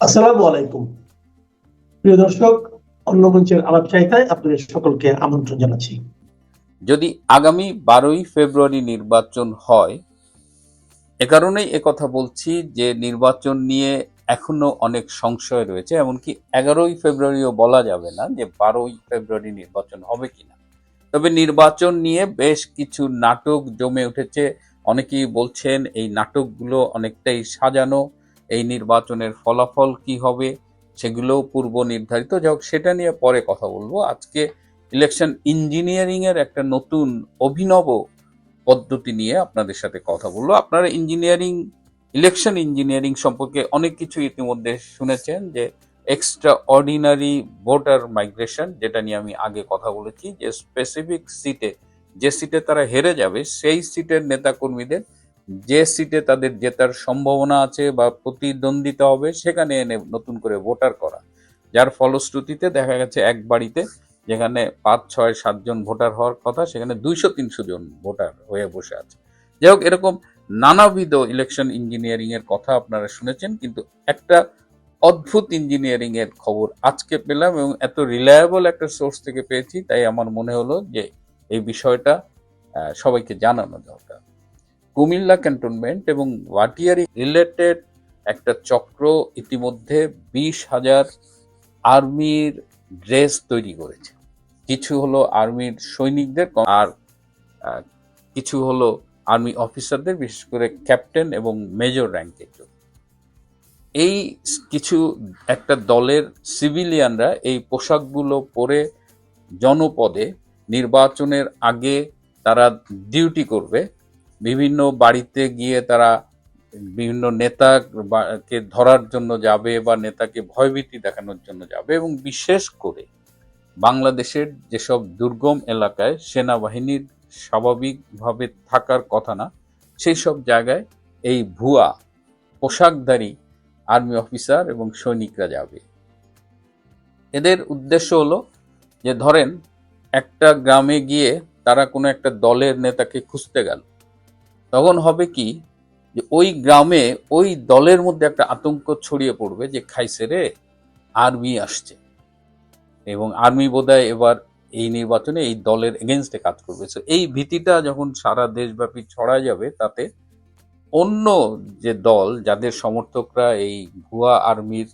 আসসালামু আলাইকুম। প্রিয় দর্শক, অন্য মঞ্চের আলাপ চাইতায় আপনাদের সকলকে আমন্ত্রণ জানাচ্ছি। যদি আগামী 12ই ফেব্রুয়ারি নির্বাচন হয়, এ কারণেই একথা বলছি যে নির্বাচন নিয়ে এখনো অনেক সংশয় রয়েছে। এমনকি 11ই ফেব্রুয়ারিও বলা যাবে না যে 12ই ফেব্রুয়ারি নির্বাচন হবে কিনা। তবে নির্বাচন নিয়ে বেশ কিছু নাটক জমে উঠেছে। অনেকেই বলছেন এই নাটকগুলো অনেকটাই সাজানো, এই নির্বাচনের ফলাফল কি হবে সেগুলোও পূর্ব নির্ধারিত। যাই হোক, সেটা নিয়ে পরে কথা বলবো। আজকে ইলেকশন ইঞ্জিনিয়ারিং এর একটা নতুন অভিনব পদ্ধতি নিয়ে আপনাদের সাথে কথা বলবো। আপনারা ইলেকশন ইঞ্জিনিয়ারিং সম্পর্কে অনেক কিছু ইতিমধ্যে শুনেছেন, যে এক্সট্রা অর্ডিনারি ভোটার মাইগ্রেশন, যেটা নিয়ে আমি আগে কথা বলেছি, যে স্পেসিফিক সিটে, যে সিটে তারা হেরে যাবে সেই সিটের নেতাকর্মীদের যে সিটে তাদের জেতার সম্ভাবনা আছে বা প্রতিদ্বন্দ্বিতা হবে সেখানে এনে নতুন করে ভোটার করা, যার ফলশ্রুতিতে দেখা গেছে এক বাড়িতে যেখানে 5, 6, 7 জন ভোটার হওয়ার কথা সেখানে 200, 300 জন ভোটার হয়ে বসে আছে। যাই হোক, এরকম নানাবিধ ইলেকশন ইঞ্জিনিয়ারিং এর কথা আপনারা শুনেছেন, কিন্তু একটা অদ্ভুত ইঞ্জিনিয়ারিং এর খবর আজকে পেলাম এবং এত রিলায়েবল একটা সোর্স থেকে পেয়েছি, তাই আমার মনে হলো যে এই বিষয়টা সবাইকে জানানো দরকার। কুমিল্লা ক্যান্টনমেন্ট এবং ভাটিয়ারি রিলেটেড একটা চক্র ইতিমধ্যে 20,000 আর্মির ড্রেস তৈরি করেছে। কিছু হলো আর্মির সৈনিকদের, আর কিছু হলো আর্মি অফিসারদের, বিশেষ করে ক্যাপ্টেন এবং মেজর র্যাঙ্কের জন্য। এই কিছু একটা দলের সিভিলিয়ানরা এই পোশাকগুলো পরে জনপদে নির্বাচনের আগে তারা ডিউটি করবে। বিভিন্ন বাড়িতে গিয়ে তারা বিভিন্ন নেতাকে ধরার জন্য যাবে বা নেতাকে ভয়ভীতি দেখানোর জন্য যাবে, এবং বিশেষ করে বাংলাদেশের যেসব দুর্গম এলাকায় সেনাবাহিনীর স্বাভাবিকভাবে থাকার কথা না, সেই সব জায়গায় এই ভুয়া পোশাকধারী আর্মি অফিসার এবং সৈনিকরা যাবে। এদের উদ্দেশ্য হলো যে, ধরেন একটা গ্রামে গিয়ে তারা কোনো একটা দলের নেতাকে খুঁজতে গেল, তখন হবে কি যে ওই গ্রামে ওই দলের মধ্যে একটা আতঙ্ক ছড়িয়ে পড়বে যে খাইছে রে, আর্মি আসছে, এবং আর্মি বোধহয় এবার এই নির্বাচনে এই দলের এগেনস্টে কাজ করবে। সো এই ভীতিটা যখন সারা দেশব্যাপী ছড়া যাবে, তাতে অন্য যে দল যাদের সমর্থকরা এই ভুয়া আর্মির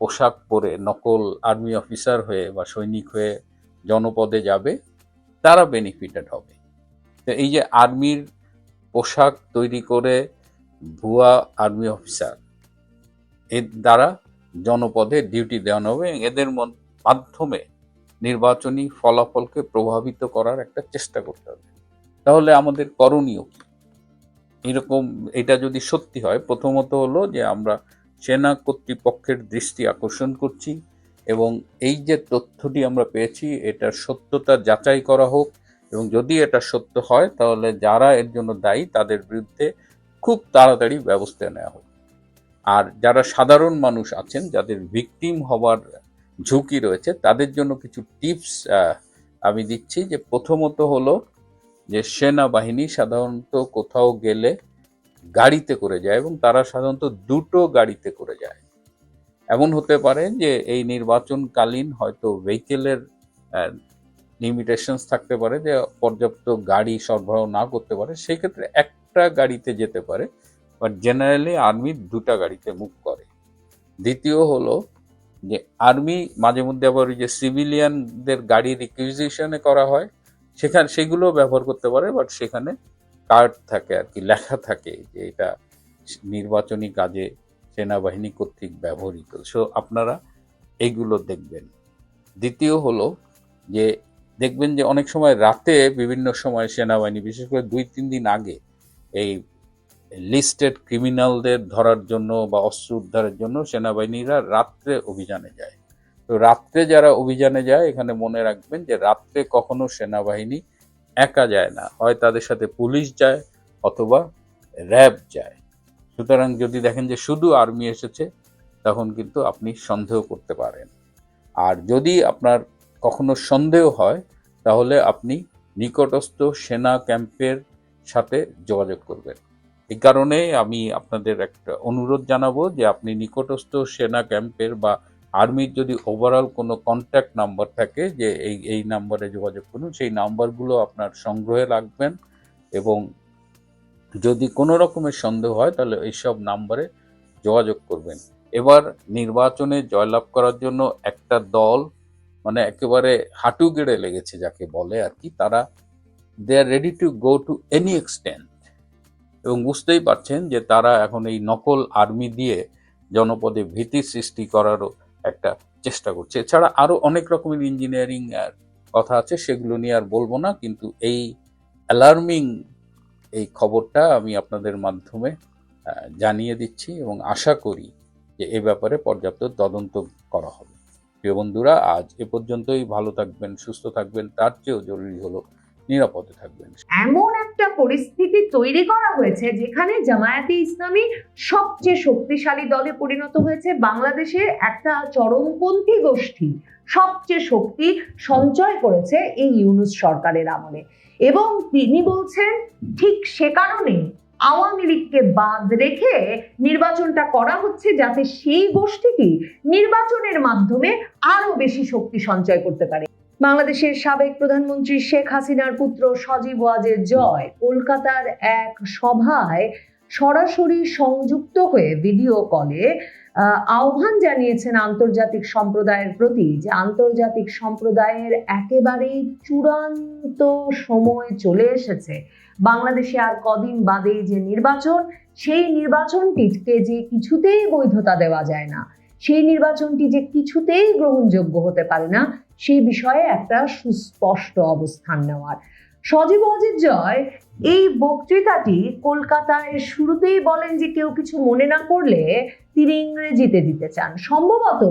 পোশাক পরে নকল আর্মি অফিসার হয়ে বা সৈনিক হয়ে জনপদে যাবে, তারা বেনিফিটেড হবে। তো এই যে আর্মির পোশাক তৈরি করে ভুয়া আর্মি অফিসার, এর দ্বারা জনপদে ডিউটি দেওয়ানো হবে, এদের মাধ্যমে নির্বাচনী ফলাফলকে প্রভাবিত করার একটা চেষ্টা করতে হবে। তাহলে আমাদের করণীয় কি? এরকম এটা যদি সত্যি হয়, প্রথমত হলো যে আমরা সেনা কর্তৃপক্ষের দৃষ্টি আকর্ষণ করছি, এবং এই যে তথ্যটি আমরা পেয়েছি এটার সত্যতা যাচাই করা হোক, এবং যদি এটা সত্য হয় তাহলে যারা এর জন্য দায়ী তাদের বিরুদ্ধে খুব তাড়াতাড়ি ব্যবস্থা নেওয়া হোক। আর যারা সাধারণ মানুষ আছেন, যাদের ভিকটিম হবার ঝুঁকি রয়েছে, তাদের জন্য কিছু টিপস আমি দিচ্ছি। যে প্রথমত হলো যে সেনাবাহিনী সাধারণত কোথাও গেলে গাড়িতে করে যায়, এবং তারা সাধারণত দুটো গাড়িতে করে যায়। এমন হতে পারে যে এই নির্বাচনকালীন হয়তো ভেহিকেলের লিমিটেশনস থাকতে পারে, যে পর্যাপ্ত গাড়ি সরবরাহ না করতে পারে, সেই ক্ষেত্রে একটা গাড়িতে যেতে পারে, বাট জেনারেলি আর্মি দুটা গাড়িতে মুভ করে। দ্বিতীয় হলো যে আর্মি মাঝে মধ্যে আবার ওই যে সিভিলিয়ানদের গাড়ি রিকুইজিশনে করা হয়, সেগুলো ব্যবহার করতে পারে, বাট সেখানে কার্ড থাকে আর কি, লেখা থাকে যে এটা নির্বাচনী কাজে সেনাবাহিনী কর্তৃক ব্যবহৃত। সো আপনারা এইগুলো দেখবেন। দ্বিতীয় হলো যে দেখবেন যে অনেক সময় রাতে বিভিন্ন সময় সেনাবাহিনী, বিশেষ করে 2-3 দিন আগে, এই লিস্টেড ক্রিমিনালদের ধরার জন্য বা অস্ত্র উদ্ধারের জন্য সেনাবাহিনীরা রাত্রে অভিযানে যায়। তো রাত্রে যারা অভিযানে যায়, এখানে মনে রাখবেন যে রাত্রে কখনো সেনাবাহিনী একা যায় না, হয় তাদের সাথে পুলিশ যায় অথবা র্যাব যায়। সুতরাং যদি দেখেন যে শুধু আর্মি এসেছে, তখন কিন্তু আপনি সন্দেহ করতে পারেন। আর যদি আপনার কখনো সন্দেহ হয়, তাহলে আপনি নিকটস্থ সেনা ক্যাম্পের সাথে যোগাযোগ করবেন। এই কারণে আমি আপনাদের একটা অনুরোধ জানাবো যে আপনি নিকটস্থ সেনা ক্যাম্পের বা আর্মির যদি ওভারঅল কোনো কন্ট্যাক্ট নাম্বার থাকে যে এই নাম্বারে যোগাযোগ করুন, সেই নাম্বারগুলো আপনার সংগ্রহে রাখবেন এবং যদি কোনো রকমের সন্দেহ হয় তাহলে এইসব নাম্বারে যোগাযোগ করবেন। এবার নির্বাচনে জয়লাভ করার জন্য একটা দল মানে একেবারে হাঁটু গেড়ে লেগেছে যাকে বলে আর কি, তারা they are ready to go to any extent এবং বুঝতেই পারছেন যে তারা এখন এই নকল আর্মি দিয়ে জনপদে ভীতি সৃষ্টি করারও একটা চেষ্টা করছে। এছাড়া আরো অনেক রকমের ইঞ্জিনিয়ারিং কথা আছে, সেগুলো নিয়ে আর বলবো না, কিন্তু এই অ্যালার্মিং এই খবরটা আমি আপনাদের মাধ্যমে জানিয়ে দিচ্ছি এবং আশা করি যে এ ব্যাপারে পর্যাপ্ত তদন্ত করা হবে। প্রিয় বন্ধুরা, আজ এ পর্যন্তই। ভালো থাকবেন, সুস্থ থাকবেন, তার চেয়েও জরুরি হলো নিরাপদে থাকবেন। এমন একটা পরিস্থিতি তৈরি করা হয়েছে যেখানে জামায়াতে ইসলামী সবচেয়ে শক্তিশালী দলে পরিণত হয়েছে। বাংলাদেশে একটা চরমপন্থী গোষ্ঠী সবচেয়ে শক্তি সঞ্চয় করেছে এই ইউনূস সরকারের আমলে, এবং তিনি বলছেন ঠিক সে কারণে আওয়ামী লীগকে বাদ রেখে নির্বাচনটা করা হচ্ছে যাতে সেই গোষ্ঠীটি নির্বাচনের মাধ্যমে আরো বেশি শক্তি সঞ্চয় করতে পারে। বাংলাদেশের সাবেক প্রধানমন্ত্রী শেখ হাসিনার পুত্র সজীব ওয়াজেদ জয় কলকাতার এক সভায় সরাসরি সংযুক্ত হয়ে ভিডিও কলে আহ্বান জানিয়েছেন আন্তর্জাতিক সম্প্রদায়ের প্রতি যে আন্তর্জাতিক সম্প্রদায়ের একেবারেই চূড়ান্ত সময় চলে এসেছে। বাংলাদেশে আর কদিন বাদেই যে নির্বাচন, সেই নির্বাচনটিকে যে কিছুতেই বৈধতা দেওয়া যায় না, সেই নির্বাচনটি যে কিছুতেই গ্রহণযোগ্য হতে পারে না, সেই বিষয়ে একটা সুস্পষ্ট অবস্থান নেওয়ার। সজীব ওয়াজেদ জয় এই বক্তৃতাটি কলকাতায় শুরুতেই বলেন যে কেউ কিছু মনে না করলে তিনি ইংরেজিতে দিতে চান, সম্ভবত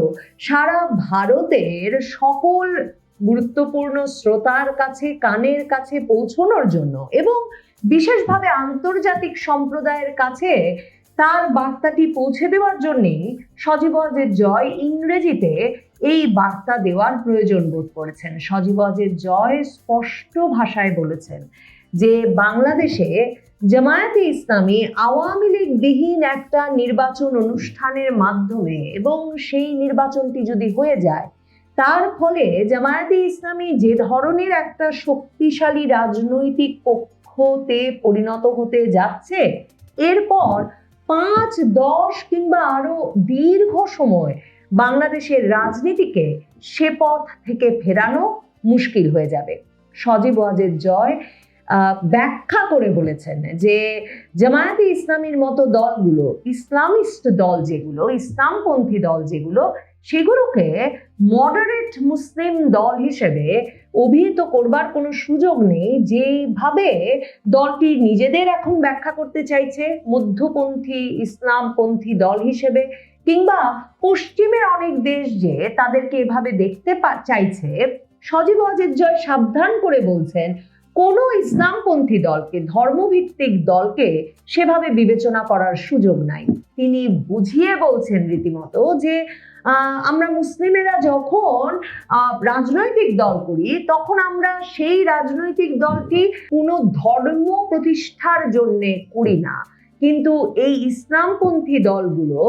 সারা ভারতের সকল গুরুত্বপূর্ণ শ্রোতার কাছে কানের কাছে পৌঁছানোর জন্য এবং বিশেষভাবে আন্তর্জাতিক সম্প্রদায়ের কাছে তার বার্তাটি পৌঁছে দেওয়ার জন্যই সজীব ওয়াজেদ জয় ইংরেজিতে এই বার্তা দেওয়ার প্রয়োজন বোধ করেছেন। সজীব ওয়াজেদ জয় স্পষ্ট ভাষায় বলেছেন যে বাংলাদেশে জামায়াতে ইসলামী আওয়ামী লীগ বিহীন একটা নির্বাচন অনুষ্ঠানের মাধ্যমে এবং সেই নির্বাচনটি যদি হয়ে যায় তার ফলে জামায়াতে ইসলামী যে ধরনের একটা শক্তিশালী রাজনৈতিক পক্ষতে পরিণত হতে যাচ্ছে, এরপর 5, 10 কিংবা আরো দীর্ঘ সময় বাংলাদেশের রাজনীতিকে সে পথ থেকে ফেরানো মুশকিল হয়ে যাবে। সজীব ওয়াজেদ জয় ব্যাখ্যা করে বলেছেন যে জামায়াতে ইসলামীর মতো দলগুলো, ইসলামিস্ট দল যেগুলো, ইসলামপন্থী দল যেগুলো, সেগুলোকে মডারেট মুসলিম দল হিসেবে অভিহিত করবার কোনো সুযোগ নেই, যেভাবে দলটি নিজেদের এখন ব্যাখ্যা করতে চাইছে মধ্যপন্থী ইসলামপন্থী দল হিসেবে, কিংবা পশ্চিমের অনেক দেশ যে তাদেরকে এভাবে দেখতে চাইছে। সজীব ওয়াজেদ জয় সাবধান করে বলছেন কোনো ইসলামপন্থী দলকে, ধর্মভিত্তিক দলকে সেভাবে বিবেচনা করার সুযোগ নাই। তিনি বুঝিয়ে বলছেন রীতিমতো যে আমরা মুসলিমেরা যখন রাজনৈতিক দল করি তখন আমরা সেই রাজনৈতিক দলটি কোনো ধর্ম প্রতিষ্ঠার জন্য করি না, কিন্তু এই ইসলামপন্থী দলগুলো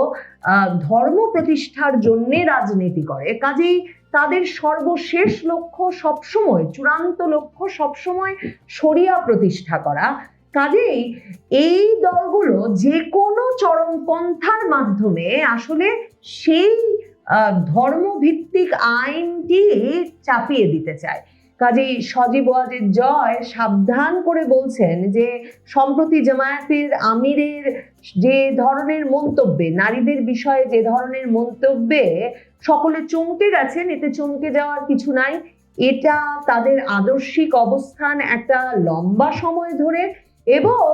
ধর্ম প্রতিষ্ঠার জন্য রাজনীতি করে। কাজেই তাদের সর্বশেষ লক্ষ্য সবসময়, চূড়ান্ত লক্ষ্য সবসময় শরিয়া প্রতিষ্ঠা করা। কাজেই এই দলগুলো যে কোনো চরমপন্থার মাধ্যমে আসলে সেই ধর্মভিত্তিক আইনটি চাপিয়ে দিতে চায়। কাজেই সজীব ওয়াজেদ জয় সাবধান করে বলছেন যে সম্প্রতি জামায়াতের আমিরের যে ধরনের মন্তব্যে, নারীদের বিষয়ে যে ধরনের মন্তব্যে সকলে চমকে গেছেন, এতে চমকে যাওয়ার কিছু নাই। এটা তাদের আদর্শিক অবস্থান একটা লম্বা সময় ধরে, এবং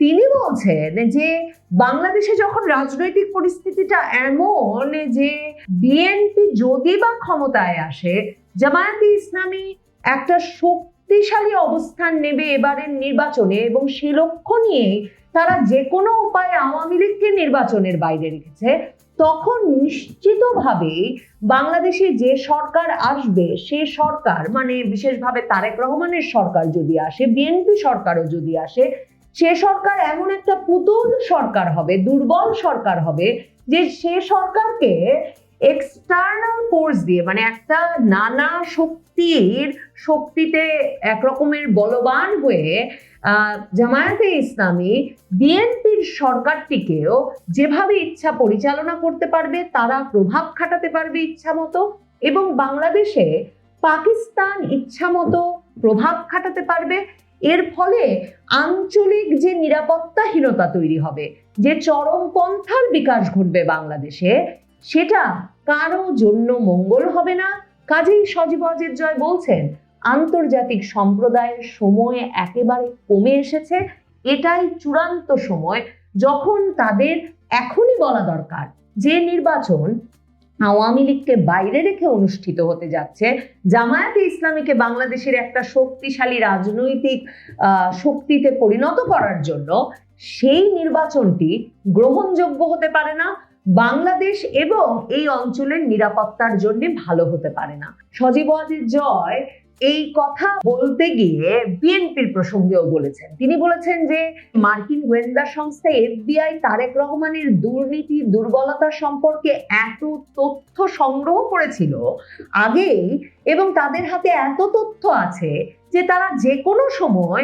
তিনি বলছেন যে বাংলাদেশে যখন রাজনৈতিক পরিস্থিতিটা এমন যে বিএনপি যদি বা ক্ষমতায় আসে, জামায়াতে ইসলামী একটা শক্তিশালী অবস্থান নেবে এবারের নির্বাচনে, এবং সে লক্ষ্য নিয়ে তারা যে কোনো উপায়ে আওয়ামী লীগকে নির্বাচনের বাইরে রেখেছে, তখন নিশ্চিতভাবেই বাংলাদেশে যে সরকার আসবে সে সরকার, মানে বিশেষভাবে তারেক রহমানের সরকার যদি আসে, বিএনপি সরকারও যদি আসে, সে সরকার এমন একটা পুতুল সরকার হবে, দুর্বল সরকার হবে, যে সে সরকারকে এক্সটার্নাল ফোর্স দিয়ে, মানে একটা নানা শক্তিতে একরকমের বলবান হয়ে জামায়াতে ইসলামী বিএনপির সরকারটিকেও যেভাবে ইচ্ছা পরিচালনা করতে পারবে, তারা প্রভাব খাটাতে পারবে ইচ্ছা মতো, এবং বাংলাদেশে পাকিস্তান ইচ্ছা মতো প্রভাব খাটাতে পারবে। এর ফলে আঞ্চলিক যে নিরাপত্তাহীনতা তৈরি হবে, যে চরমপন্থার বিকাশ ঘটবে বাংলাদেশে, সেটা কারো জন্য মঙ্গল হবে না। কাজেই সজীব ওয়াজেদ জয় বলছেন, আন্তর্জাতিক সম্প্রদায়ের সময় একেবারে কমে এসেছে। এটাই চূড়ান্ত সময় যখন তাদের এখনই বলা দরকার যে নির্বাচন আওয়ামী লীগকে বাইরে রেখে অনুষ্ঠিত হতে যাচ্ছে, জামায়াতে ইসলামীকে বাংলাদেশের একটা শক্তিশালী রাজনৈতিক শক্তিতে পরিণত করার জন্য, সেই নির্বাচনটি গ্রহণযোগ্য হতে পারে না, বাংলাদেশ এবং এই অঞ্চলের নিরাপত্তার জন্য ভালো হতে পারে না। সজীব ওয়াজেদ জয় এই কথা বলতে গিয়ে বিএনপির প্রসঙ্গেও বলেছেন। তিনি বলেছেন যে মার্কিন গোয়েন্দা সংস্থা FBI তারেক রহমানের দুর্নীতি দুর্বলতা সম্পর্কে এত তথ্য সংগ্রহ করেছিল আগেই, এবং তাদের হাতে এত তথ্য আছে যে তারা যে কোনো সময়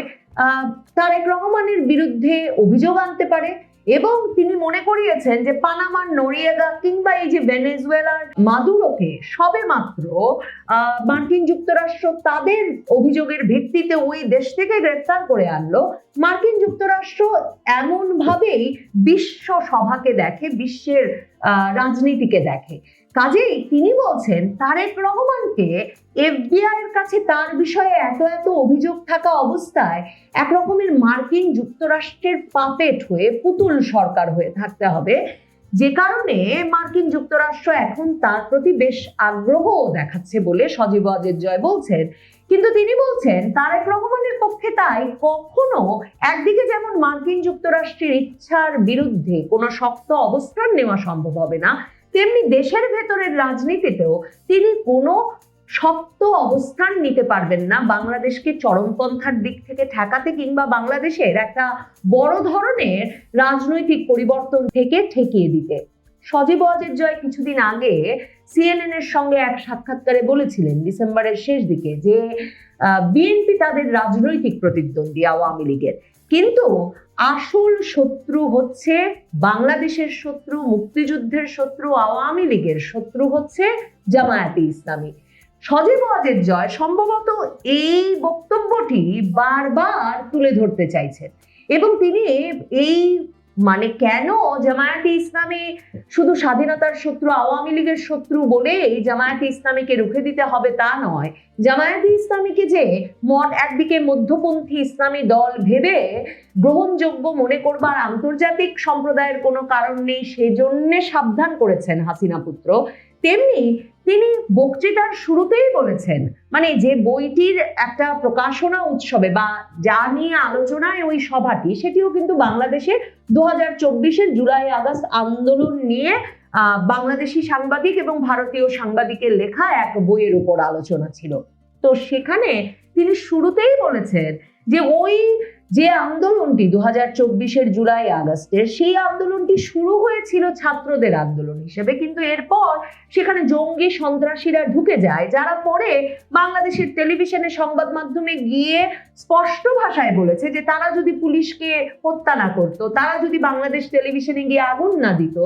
তারেক রহমানের বিরুদ্ধে অভিযোগ আনতে পারে। এবং তিনি মনে করিয়েছেন যে পানামার নরিয়েগা কিংবা এই যে ভেনেজুয়েলার মাদুরোকে সবে মাত্র মার্কিন যুক্তরাষ্ট্র তাদের অভিযোগের ভিত্তিতে ওই দেশ থেকে গ্রেফতার করে আনলো। মার্কিন যুক্তরাষ্ট্র এমন ভাবেই বিশ্ব সভাকে দেখে, বিশ্বের রাজনীতিকে দেখে। কাজেই তিনি বলছেন তারেক রহমানকে FBI এর কাছে তার বিষয়ে এত অভিযোগ থাকা অবস্থায় একরকমের মার্কিন যুক্তরাষ্ট্রের পাপেট হয়ে, পুতুল সরকার হয়ে থাকতে হবে, যে কারণে মার্কিন যুক্তরাষ্ট্র এখন তার প্রতি বেশ আগ্রহ দেখাচ্ছে বলে সজীব ওয়াজেদ জয় বলছেন। কিন্তু তিনি বলছেন তারেক রহমানের পক্ষে তাই কখনো একদিকে যেমন মার্কিন যুক্তরাষ্ট্রের ইচ্ছার বিরুদ্ধে কোনো শক্ত অবস্থান নেওয়া সম্ভব হবে না, তেমনি দেশের ভেতরের রাজনীতিতেও তিনি কোনো শক্ত অবস্থান নিতে পারবেন না বাংলাদেশকে চরমপন্থার দিক থেকে ঠেকাতে, কিংবা বাংলাদেশের একটা বড় ধরনের রাজনৈতিক পরিবর্তন থেকে ঠেকিয়ে দিতে। সজীব ওয়াজেদ জয় কিছুদিন আগে CNN এর সঙ্গে এক সাক্ষাৎকারে বলেছিলেন ডিসেম্বরের শেষ দিকে যে বিএনপি তাদের রাজনৈতিক প্রতিদ্বন্দ্বী আওয়ামী লীগের, কিন্তু আসল শত্রু হচ্ছে বাংলাদেশের শত্রু, মুক্তিযুদ্ধের শত্রু, আওয়ামী লীগের শত্রু হচ্ছে জামায়াতে ইসলামী। সজীব ওয়াজেদ জয় সম্ভবত এই বক্তব্যটি বারবার তুলে ধরতে চাইছেন, এবং তিনি এই মানে কেন জামায়াতে ইসলামী শুধু স্বাধীনতার শত্রু, আওয়ামী লীগের শত্রু বলে জামায়াতে ইসলামীকে রুখে দিতে হবে তা নয়, জামায়াতে ইসলামীকে যে একদিকে মধ্যপন্থী ইসলামী দল ভেবে গ্রহণযোগ্য মনে করবার আন্তর্জাতিক সম্প্রদায়ের কোনো কারণ নেই, সেজন্য সাবধান করেছেন হাসিনা পুত্র, তেমনি তিনি বক্তৃতার শুরুতেই বলেছেন, মানে যে বইটির একটা প্রকাশনা উৎসবে বা যা নিয়ে আলোচনায় ওই সভাটি, সেটিও কিন্তু বাংলাদেশের 2024-এর জুলাই আগস্ট আন্দোলন নিয়ে বাংলাদেশি সাংবাদিক এবং ভারতীয় সাংবাদিকের লেখা এক বইয়ের উপর আলোচনা ছিল। তো সেখানে তিনি শুরুতেই বলেছেন যে ওই যে আন্দোলনটি 2024-এর জুলাই আগস্টের, সেই আন্দোলনটি শুরু হয়েছিল ছাত্রদের আন্দোলন হিসেবে, কিন্তু এরপর সেখানে জঙ্গি সন্ত্রাসীরা ঢুকে যায়, যারা পরে বাংলাদেশের টেলিভিশনে সংবাদ মাধ্যমে গিয়ে স্পষ্ট ভাষায় বলেছে যে তারা যদি পুলিশকে হত্যা না করতো, তারা যদি বাংলাদেশ টেলিভিশনে গিয়ে আগুন না দিত,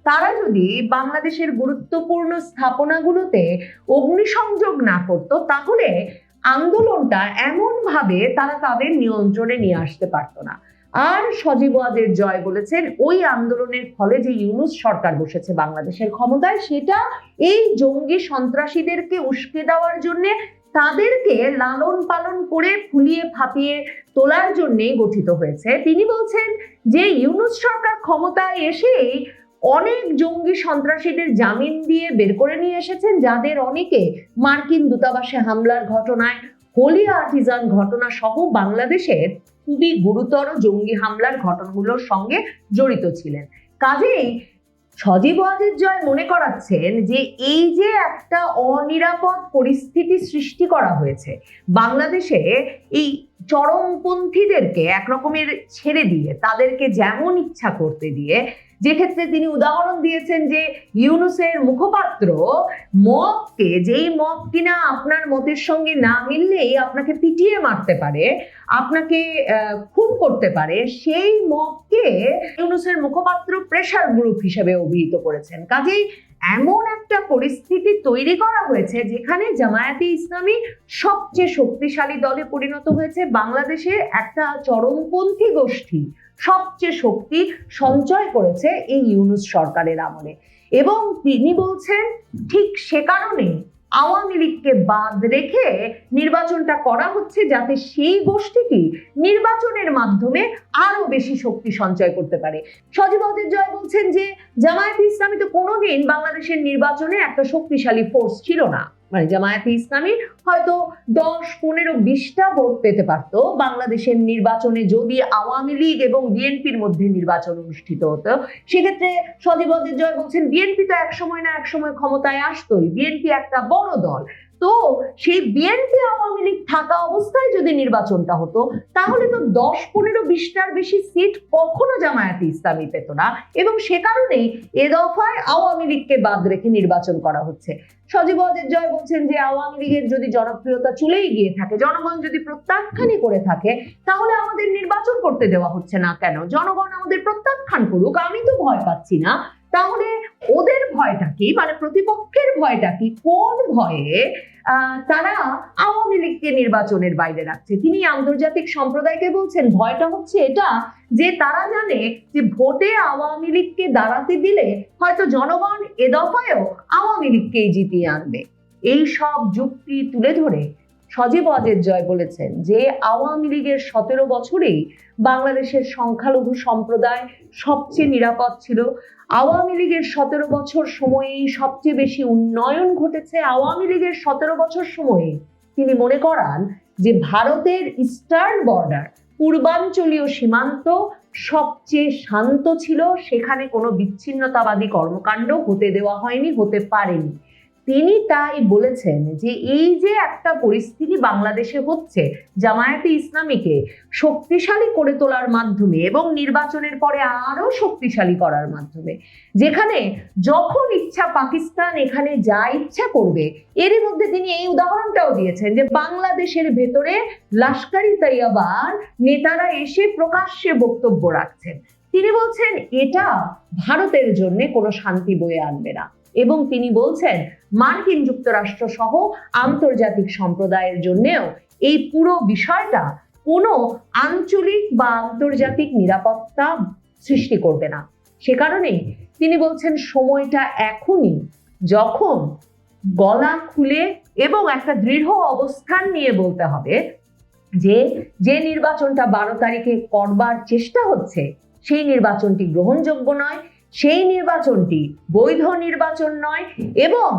তারা যদি বাংলাদেশের গুরুত্বপূর্ণ স্থাপনাগুলোতে অগ্নিসংযোগ না করতো, তাহলে আন্দোলনটা এমন ভাবে তারা তাদের নিয়ন্ত্রণে নিয়ে আসতে পারতো না। আর সজীব ওয়াজেদ জয় বলেছেন ওই আন্দোলনের ফলে যে ইউনূস সরকার বসেছে বাংলাদেশের ক্ষমতায়, সেটা এই জঙ্গি সন্ত্রাসীদেরকে উস্কে দেওয়ার জন্য, তাদেরকে লালন পালন করে ফুলিয়ে ফাঁপিয়ে তোলার জন্য গঠিত হয়েছে। তিনি বলছেন যে ইউনূস সরকার ক্ষমতায় এসেই অনেক জঙ্গি সন্ত্রাসীদের জামিন দিয়ে বের করে নিয়ে এসেছেন, যাদের অনেকে মার্কিন দূতাবাসে হামলার ঘটনায়, হোলি আর্টিজান ঘটনা সহ বাংলাদেশের খুবই গুরুতর জঙ্গি হামলার ঘটনাগুলোর সঙ্গে জড়িত ছিলেন। কাজেই সজীব ওয়াজেদ জয় মনে করাচ্ছেন যে এই যে একটা অনিরাপদ পরিস্থিতি সৃষ্টি করা হয়েছে বাংলাদেশে, এই চরমপন্থীদেরকে একরকমের ছেড়ে দিয়ে তাদেরকে যেমন ইচ্ছা করতে দিয়ে, যে ক্ষেত্রে তিনি উদাহরণ দিয়েছেন যে ইউনূসের মুখপাত্র মবকে, যেই মব কিনা আপনার মতের সঙ্গে না মিললেই আপনাকে পিটিয়ে মারতে পারে, আপনাকে খুন করতে পারে, সেই মবকে ইউনূসের মুখপাত্র প্রেসার গ্রুপ হিসেবে অভিহিত করেছেন। কাজেই এমন একটা পরিস্থিতি তৈরি করা হয়েছে যেখানে জামায়াতে ইসলামী সবচেয়ে শক্তিশালী দলে পরিণত হয়েছে। বাংলাদেশে একটা চরমপন্থী গোষ্ঠী সবচেয়ে শক্তি সঞ্চয় করেছে এই ইউনূস সরকারের আমলে, এবং তিনি বলছেন ঠিক সে কারণে আওয়ামী লীগকে বাদ রেখে নির্বাচনটা করা হচ্ছে, যাতে সেই গোষ্ঠীটি নির্বাচনের মাধ্যমে আরো বেশি শক্তি সঞ্চয় করতে পারে। সজীব ওয়াজেদ জয় বলছেন যে জামায়াতে ইসলামী তো কোনোদিন বাংলাদেশের নির্বাচনে একটা শক্তিশালী ফোর্স ছিল না, মানে জামায়াতে ইসলামী হয়তো 10, 15, 20টা ভোট পেতে পারত বাংলাদেশের নির্বাচনে যদি আওয়ামী লীগ এবং বিএনপির মধ্যে নির্বাচন অনুষ্ঠিত হতো। সেক্ষেত্রে সজীব ওয়াজেদ জয় বলছেন বিএনপি তো একসময় না একসময় ক্ষমতায় আসতোই, বিএনপি একটা বড় দল, তো সেই বিএনপি আওয়ামী লীগ থাকা অবস্থায় যদি নির্বাচনটা হতো তাহলে তো 10, 15, 20টার বেশি সিট কখনো জামায়াতে ইসলামী পেত না, এবং সে কারণেই এ দফায় আওয়ামী লীগকে বাদ রেখে নির্বাচন করা হচ্ছে। সজীব ওয়াজেদ জয় বলছেন যে আওয়ামী লীগের যদি জনপ্রিয়তা চলেই গিয়ে থাকে, জনগণ যদি প্রত্যাখ্যানই করে থাকে, তাহলে আমাদের নির্বাচন করতে দেওয়া হচ্ছে না কেন? জনগণ আমাদের প্রত্যাখ্যান করুক, আমি তো ভয় পাচ্ছি না, তাহলে ওদের ভয়টা কি, মানে প্রতিপক্ষের ভয়টা কি, কোন ভয়ে তারা আওয়ামী লীগকে নির্বাচনের বাইরে রাখছে? তিনি আন্তর্জাতিক সম্প্রদায়কে বলছেন ভয়টা হচ্ছে এটা যে তারা জানে যে ভোটে আওয়ামী লীগকে দাঁড়াতে দিলে হয়তো জনগণ এ দফায়ও আওয়ামী লীগকেই জিতিয়ে আনবে। এই সব যুক্তি তুলে ধরে সজীব ওয়াজেদ জয় বলেছেন যে আওয়ামী লীগের 17 বছরেই বাংলাদেশের সংখ্যালঘু সম্প্রদায় সবচেয়ে নিরাপদ ছিল। আওয়ামী লীগের 17 বছর সময়েই সবচেয়ে বেশি উন্নয়ন ঘটেছে। আওয়ামী লীগের 17 বছর সময়ে তিনি মনে করান যে ভারতের ইস্টার্ন বর্ডার, পূর্বাঞ্চলীয় সীমান্ত সবচেয়ে শান্ত ছিল, সেখানে কোনো বিচ্ছিন্নতাবাদী কর্মকাণ্ড হতে দেওয়া হয়নি, হতে পারেনি। তিনি তাই বলেছেন যে এই যে একটা পরিস্থিতি বাংলাদেশে হচ্ছে জামায়াতে ইসলামীকে শক্তিশালী করে তোলার মাধ্যমে এবং নির্বাচনের পরে আরো শক্তিশালী করার মাধ্যমে, যেখানে যখন ইচ্ছা পাকিস্তান এখানে যা ইচ্ছা করবে, এরই মধ্যে তিনি এই উদাহরণটাও দিয়েছেন যে বাংলাদেশের ভেতরে লস্কর-ই তৈয়বার নেতারা এসে প্রকাশ্যে বক্তব্য রাখছেন। তিনি বলছেন এটা ভারতের জন্য কোনো শান্তি বয়ে আনবে না, এবং তিনি বলছেন মার্কিন যুক্তরাষ্ট্র সহ আন্তর্জাতিক সম্প্রদায়ের জন্যও এই পুরো বিষয়টা কোনো আঞ্চলিক বা আন্তর্জাতিক নিরাপত্তা সৃষ্টি করবে না। সে কারণেই তিনি বলছেন সময়টা এখনই, যখন গলা খুলে এবং একটা দৃঢ় অবস্থান নিয়ে বলতে হবে যে নির্বাচনটা 12 তারিখে করবার চেষ্টা হচ্ছে সেই নির্বাচনটি গ্রহণযোগ্য নয়, সেই নির্বাচনটি বৈধ নির্বাচন নয়, এবং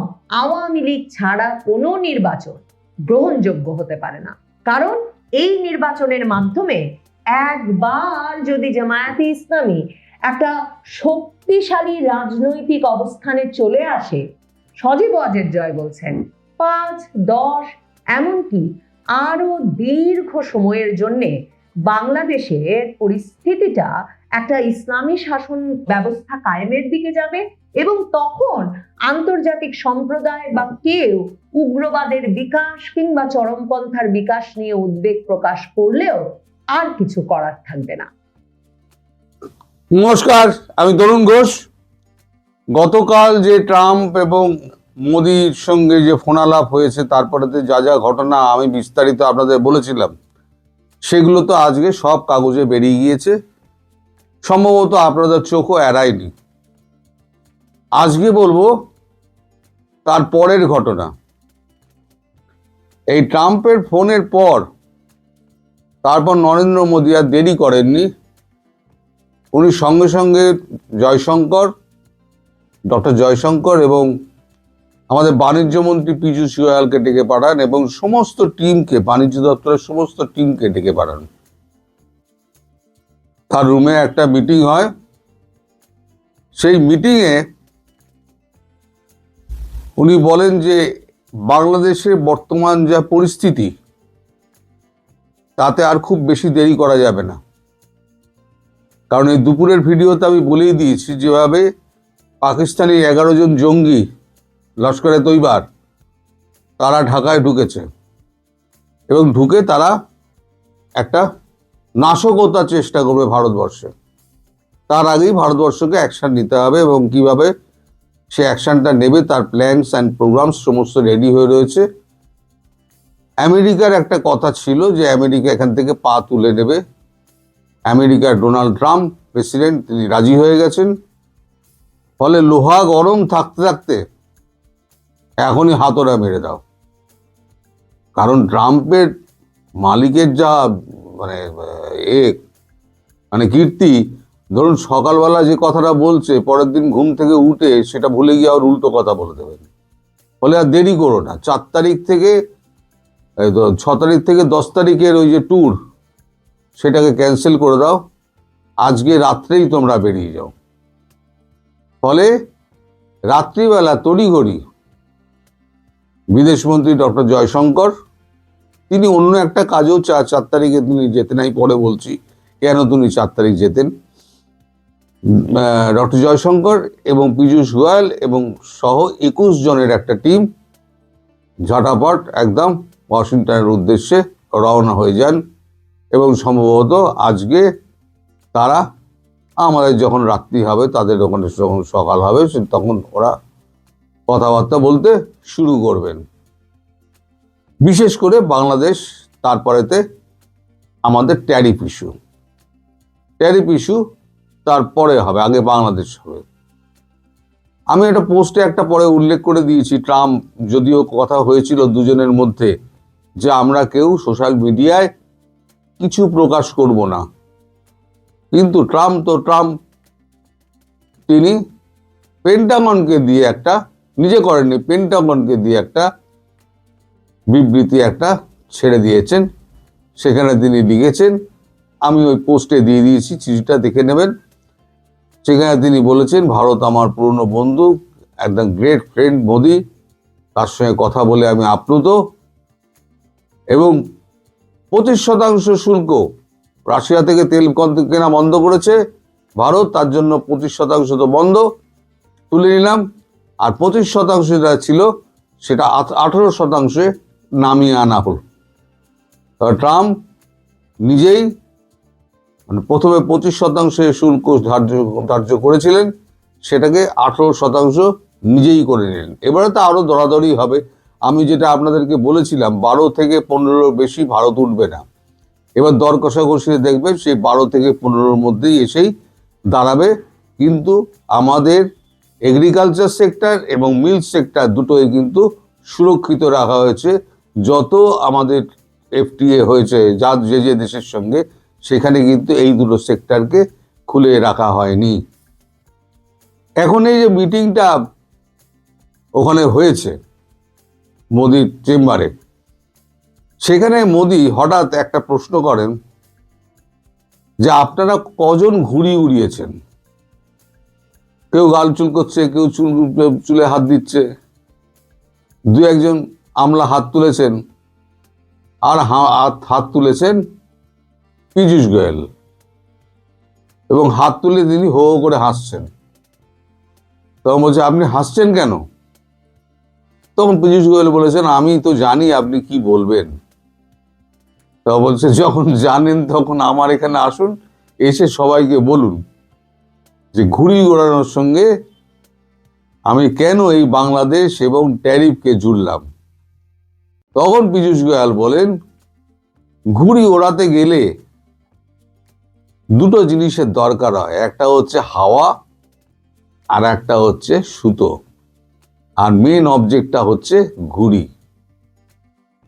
আওয়ামী লীগ ছাড়া কোনো নির্বাচন গ্রহণযোগ্য হতে পারে না। কারণ এই নির্বাচনের মাধ্যমে একবার যদি জামায়াতে ইসলামী একটা শক্তিশালী রাজনৈতিক অবস্থানে চলে আসে, সজীব ওয়াজেদ জয় বলছেন 5, 10 এমনকি আরো দীর্ঘ সময়ের জন্য বাংলাদেশের পরিস্থিতিটা একটা ইসলামী শাসন ব্যবস্থা কায়েমের দিকে যাবে, এবং তখন আন্তর্জাতিক সম্প্রদায় বা কেউ উগ্রবাদের বিকাশ কিংবা চরমপন্থার বিকাশ নিয়ে উদ্বেগ প্রকাশ করলেও আর কিছু করার থাকবে না। নমস্কার, আমি তরুণ ঘোষ। গতকাল যে ট্রাম্প এবং মোদির সঙ্গে যে ফোনালাপ হয়েছে, তারপরে যা যা ঘটনা আমি বিস্তারিত আপনাদের বলেছিলাম, সেগুলো তো আজকে সব কাগজে বেরিয়ে গিয়েছে, সম্ভবত আপনাদের চোখও এড়ায়নি। আজকে বলবো তার পরের ঘটনা। এই ট্রাম্পের ফোনের পর তারপর নরেন্দ্র মোদী আর দেরি করেননি, উনি সঙ্গে সঙ্গে ডক্টর জয়শঙ্কর এবং আমাদের বাণিজ্য মন্ত্রী পীযূষ গোয়েলকে ডেকে পাঠান এবং সমস্ত টিমকে, বাণিজ্য দপ্তরের সমস্ত টিমকে ডেকে পাঠান। তার রুমে একটা মিটিং হয়। সেই মিটিংয়ে উনি বলেন যে বাংলাদেশের বর্তমান যা পরিস্থিতি তাতে আর খুব বেশি দেরি করা যাবে না। কারণ এই দুপুরের ভিডিওতে আমি বলেই দিয়েছি যেভাবে পাকিস্তানি 11 জন জঙ্গি লস্করে তৈবার তারা ঢাকায় ঢুকেছে এবং ঢুকে তারা একটা নাশকতার চেষ্টা করবে ভারতবর্ষে। তার আগেই ভারতবর্ষকে অ্যাকশন নিতে হবে এবং কিভাবে সে অ্যাকশনটা নেবে তার প্ল্যানস অ্যান্ড প্রোগ্রামস সমস্ত রেডি হয়ে রয়েছে। আমেরিকার একটা কথা ছিল যে আমেরিকা এখান থেকে পা তুলে নেবে। আমেরিকার ডোনাল্ড ট্রাম্প প্রেসিডেন্ট, তিনি রাজি হয়ে গেছেন। ফলে লোহা গরম থাকতে থাকতে এখনই হাতড়া মেরে দাও। কারণ ট্রাম্পের মালিকের যা মানে কীর্তি, ধরুন সকালবেলা যে কথাটা বলছে পরের দিন ঘুম থেকে উঠে সেটা ভুলে গিয়ে আর উল্টো কথা বলে দেবেন। ফলে আর দেরি করো না, 4 তারিখ থেকে 6 তারিখ থেকে 10 তারিখের ওই যে ট্যুর সেটাকে ক্যান্সেল করে দাও, আজকে রাত্রেই তোমরা বেরিয়ে যাও। ফলে রাত্রিবেলা তড়িঘড়ি বিদেশমন্ত্রী ডক্টর জয়শঙ্কর, তিনি অন্য একটা কাজেও 4 তারিখে তিনি যেতেন, আমি পরে বলছি কেন তিনি 4 তারিখ যেতেন। ডক্টর জয়শঙ্কর এবং পীযূষ গোয়েল এবং সহ 21 জনের একটা টিম ঝটাপট একদম ওয়াশিংটনের উদ্দেশ্যে রওনা হয়ে যান এবং সম্ভবত আজকে তারা আমাদের যখন রাত্রি হবে তাদের ওখানে যখন সকাল হবে তখন ওরা কথাবার্তা বলতে শুরু করবেন। বিশেষ করে বাংলাদেশ, তারপরেতে আমাদের ট্যারিফ ইস্যু তারপরে হবে, আগে বাংলাদেশ হবে। আমি একটা পোস্টে একটা পরে উল্লেখ করে দিয়েছি, ট্রাম্প যদিও কথা হয়েছিল দুজনের মধ্যে যে আমরা কেউ সোশ্যাল মিডিয়ায় কিছু প্রকাশ করব না, কিন্তু ট্রাম্প তিনি পেন্টাগনকে দিয়ে একটা, নিজে করেননি, পেন্টাগনকে দিয়ে একটা বিবৃতি একটা ছেড়ে দিয়েছেন। সেখানে তিনি লিখেছেন, আমি ওই পোস্টে দিয়ে দিয়েছি, চিঠিটা দেখে নেবেন। সেখানে তিনি বলেছেন, ভারত আমার পুরনো বন্ধু, একদম গ্রেট ফ্রেন্ড মোদি, তার সঙ্গে কথা বলে আমি আপ্লুত এবং 25% শুল্ক রাশিয়া থেকে তেল কেনা বন্ধ করেছে ভারত, তার জন্য 25% তো বন্ধ তুলে নিলাম, আর 25% যেটা ছিল সেটা 18% নামিয়ে আনা হল। ট্রাম্প নিজেই প্রথমে 25% শুল্ক ধার্য করেছিলেন, সেটাকে 18% নিজেই করে নিলেন। এবারে তো আরো দরাদরি হবে। আমি যেটা আপনাদেরকে বলেছিলাম 12 থেকে 15 বেশি ভারত উঠবে না। এবার দর কষাকষি দেখবেন সেই 12 থেকে 15 মধ্যেই এসেই দাঁড়াবে। কিন্তু আমাদের এগ্রিকালচার সেক্টর এবং মিল সেক্টর দুটোই কিন্তু সুরক্ষিত রাখা হয়েছে। যত আমাদের এফটিএ হয়েছে যে দেশের সঙ্গে, সেখানে কিন্তু এই দুটো সেক্টরকে খুলে রাখা হয়নি। এখন এই যে মিটিংটা ওখানে হয়েছে মোদির চেম্বারে, সেখানে মোদি হঠাৎ একটা প্রশ্ন করেন যে আপনারা কজন ঘুড়ি উড়িয়েছেন। কেউ গাল চুল করছে, কেউ চুলে হাত দিচ্ছে, 2-1 আমলা হাত তুলেছেন, আর হাত তুলেছেন পীযূষ গোয়েল, এবং হাত তুলে তিনি হো হো করে হাসছেন। তখন বলছে আপনি হাসছেন কেন? তখন পীযূষ গোয়েল বলেছেন আমি তো জানি আপনি কি বলবেন। তখন বলছে যখন জানেন তখন আমার এখানে আসুন, এসে সবাইকে বলুন যে ঘুড়ি ওড়ানোর সঙ্গে আমি কেন এই বাংলাদেশ এবং ট্যারিফকে জুড়লাম। তখন পীযূষ গোয়েল বলেন ঘুড়ি ওড়াতে গেলে দুটো জিনিসের দরকার হয়, একটা হচ্ছে হাওয়া আর একটা হচ্ছে সুতো, আর মেন অবজেক্টটা হচ্ছে ঘুড়ি।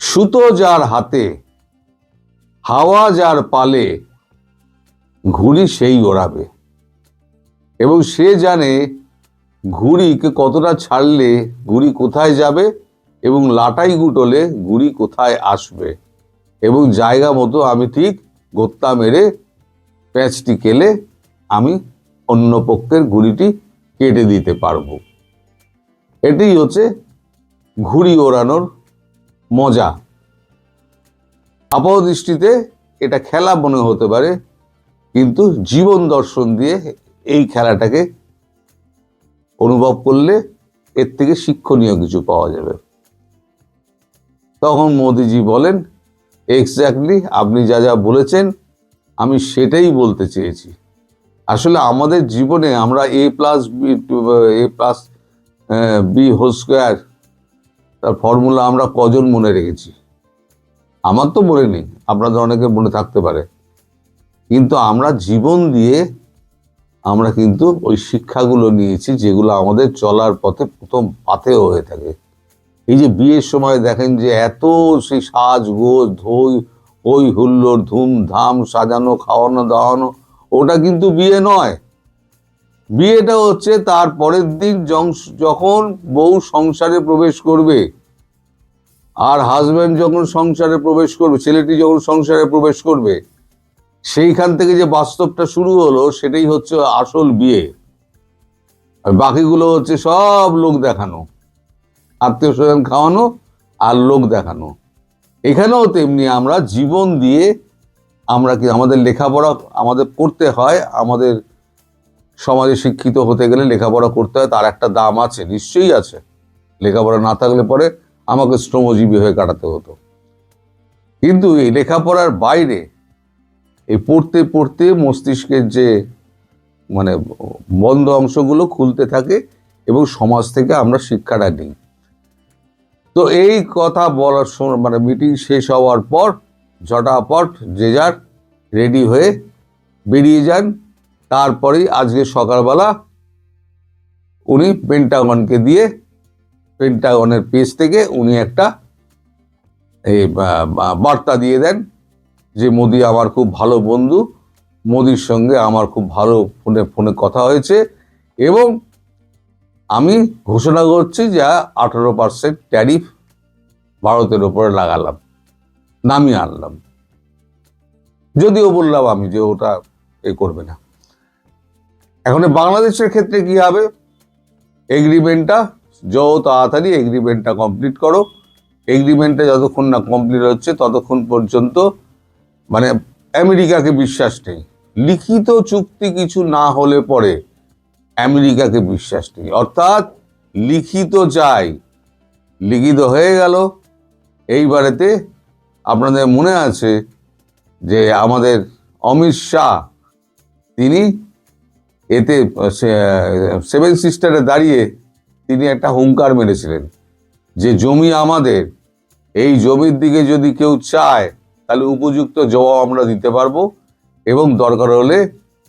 সুতো যার হাতে, হাওয়া যার পালে, ঘুড়ি সেই ওড়াবে। এবং সে জানে ঘুড়িকে কতটা ছাড়লে ঘুড়ি কোথায় যাবে এবং লাটাই গুটলে ঘুড়ি কোথায় আসবে, এবং জায়গা মতো আমি ঠিক গোত্তা মেরে প্যাঁচটি কেলে আমি অন্য পক্ষের ঘুড়িটি কেটে দিতে পারবো। এটাই হচ্ছে ঘুড়ি ওড়ানোর মজা। আপাত দৃষ্টিতে এটা খেলা মনে হতে পারে, কিন্তু জীবন দর্শন দিয়ে এই খেলাটাকে অনুভব করলে এর থেকে শিক্ষণীয় কিছু পাওয়া যাবে। তখন মোদিজি বলেন, এক্স্যাক্টলি আপনি যা যা বলেছেন আমি সেটাই বলতে চেয়েছি। আসলে আমাদের জীবনে আমরা a+b² তার ফর্মুলা আমরা কজন মনে রেখেছি? আমার তো মনে নেই, আপনাদের অনেকে মনে থাকতে পারে, কিন্তু আমরা জীবন দিয়ে আমরা কিন্তু ওই শিক্ষাগুলো নিয়েছি যেগুলো আমাদের চলার পথে প্রথম পাথেয় হয়ে থাকে। এই যে বিয়ের সময় দেখেন যে এত সেই সাজগোজ হই হুল্লোড় ধুমধাম সাজানো খাওয়ানো দাওয়ানো, ওটা কিন্তু বিয়ে নয়। বিয়েটা হচ্ছে তার পরের দিন যখন বউ সংসারে প্রবেশ করবে আর হাজব্যান্ড যখন সংসারে প্রবেশ করবে, ছেলেটি যখন সংসারে প্রবেশ করবে, সেইখান থেকে যে বাস্তবটা শুরু হলো সেটাই হচ্ছে আসল বিয়ে। আর বাকিগুলো হচ্ছে সব লোক দেখানো, আত্মীয় স্বজন খাওয়ানো আর লোক দেখানো। এখানেও তেমনি আমরা জীবন দিয়ে আমরা কি আমাদের লেখাপড়া আমাদের করতে হয়, আমাদের সমাজে শিক্ষিত হতে গেলে লেখাপড়া করতে হয়, তার একটা দাম আছে, নিশ্চয়ই আছে। লেখাপড়া না থাকলে পরে আমাকে শ্রমজীবী হয়ে কাটাতে হতো। কিন্তু এই লেখাপড়ার বাইরে এই পড়তে পড়তে মস্তিষ্কের যে মানে বন্ধ অংশগুলো খুলতে থাকে এবং সমাজ থেকে আমরা শিক্ষাটা নিই। তো এই কথা বলার সময় মানে মিটিং শেষ হওয়ার পর ঝটাপট যে যার রেডি হয়ে বেরিয়ে যান। তারপরেই আজকে সকালবেলা উনি পেন্টাগনকে দিয়ে, পেন্টাগনের পেজ থেকে উনি একটা বার্তা দিয়ে দেন যে মোদি আমার খুব ভালো বন্ধু, মোদির সঙ্গে আমার খুব ভালো ফোনে কথা হয়েছে এবং আমি ঘোষণা করছি যে 18% ট্যারিফ ভারতের উপরে লাগালাম, নামিয়ে আনলাম। যদিও বললাম আমি যে ওটা করবে না। এখন বাংলাদেশের ক্ষেত্রে কি হবে? এগ্রিমেন্টটা যত তাড়াতাড়ি এগ্রিমেন্টটা কমপ্লিট করো। এগ্রিমেন্টটা যতক্ষণ না কমপ্লিট হচ্ছে ততক্ষণ পর্যন্ত মানে আমেরিকাকে বিশ্বাস নেই। লিখিত চুক্তি কিছু না হলে পরে আমেরিকাকে বিশ্বাস নেই, অর্থাৎ লিখিত চাই। লিখিত হয়ে গেল। এইবারেতে আপনাদের মনে আছে যে আমাদের অমিত শাহ তিনি এতে 7 সিস্টারে দাঁড়িয়ে তিনি একটা হুঙ্কার মেরেছিলেন যে জমি আমাদের, এই জমির দিকে যদি কেউ চায় তাহলে উপযুক্ত জবাব আমরা দিতে পারবো এবং দরকার হলে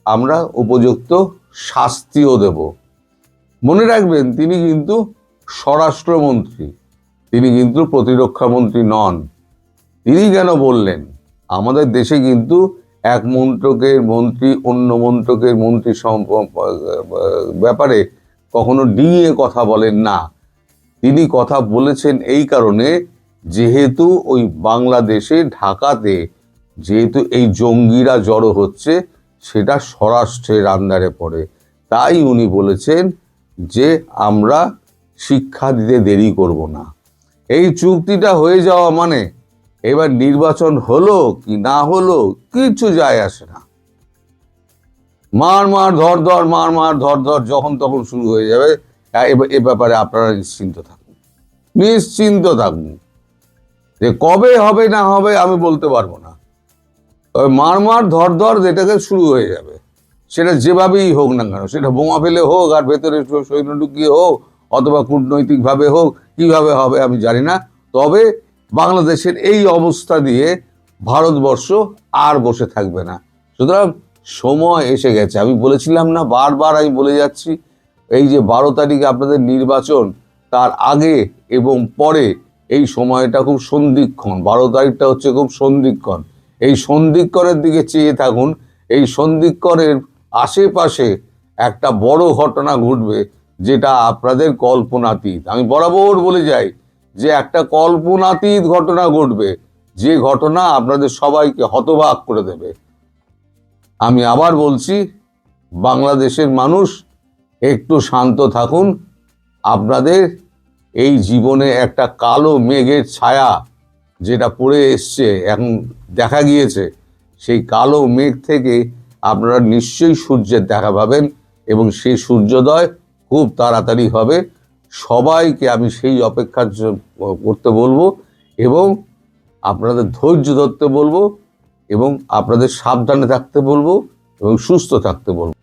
আমরা উপযুক্ত শাস্তিও দেব। মনে রাখবেন তিনি কিন্তু স্বরাষ্ট্রমন্ত্রী, তিনি কিন্তু প্রতিরক্ষা মন্ত্রী নন। তিনি কেন বললেন? আমাদের দেশে কিন্তু এক মন্ত্রকের মন্ত্রী অন্য মন্ত্রকের মন্ত্রী ব্যাপারে কখনো ডিঙিয়ে কথা বলেন না। তিনি কথা বলেছেন এই কারণে, যেহেতু ওই বাংলাদেশে ঢাকাতে যেহেতু এই জঙ্গিরা জড়ো হচ্ছে সেটা স্বরাষ্ট্রের আন্ডারে পড়ে, তাই উনি বলেছেন যে আমরা শিক্ষা দিতে দেরি করব না। এই চুক্তিটা হয়ে যাওয়া মানে এবার নির্বাচন হলো কি না হলো কিছু যায় আসে না। মার ধর ধর যখন তখন শুরু হয়ে যাবে। এ ব্যাপারে আপনারা নিশ্চিন্ত থাকুন, যে কবে হবে না হবে আমি বলতে পারবো না। তবে মার ধর যেটাকে শুরু হয়ে যাবে, সেটা যেভাবেই হোক না কেন, সেটা বোমা ফেলে হোক আর ভেতরে সৈন্য ঢুকিয়ে হোক অথবা কূটনৈতিকভাবে হোক, কিভাবে হবে আমি জানি না। তবে বাংলাদেশের এই অবস্থা দিয়ে ভারতবর্ষ আর বসে থাকবে না। সুতরাং সময় এসে গেছে। আমি বলেছিলাম না, বারবার আমি বলে যাচ্ছি, এই যে 12 তারিখে আপনাদের নির্বাচন, তার আগে এবং পরে এই সময়টা খুব সন্ধিক্ষণ। 12 তারিখটা হচ্ছে খুব সন্ধিক্ষণ। এই সন্ধিক্ষণের দিকে চেয়ে থাকুন। এই সন্ধিক্ষণের আশেপাশে একটা বড় ঘটনা ঘটবে যেটা আপনাদের কল্পনাতীত। আমি বরাবর বলে যাই যে একটা কল্পনাতীত ঘটনা ঘটবে, যে ঘটনা আপনাদের সবাইকে হতবাক করে দেবে। আমি আবার বলছি, বাংলাদেশের মানুষ একটু শান্ত থাকুন। আপনাদের এই জীবনে একটা কালো মেঘের ছায়া যেটা পড়ে এসছে, এখন দেখা গিয়েছে, সেই কালো মেঘ থেকে আপনারা নিশ্চয়ই সূর্যের দেখা পাবেন এবং সেই সূর্যোদয় খুব তাড়াতাড়ি হবে। সবাইকে আমি সেই অপেক্ষা করতে বলবো এবং আপনাদের ধৈর্য ধরতে বলবো এবং আপনাদের সাবধানে থাকতে বলবো এবং সুস্থ থাকতে বলবো।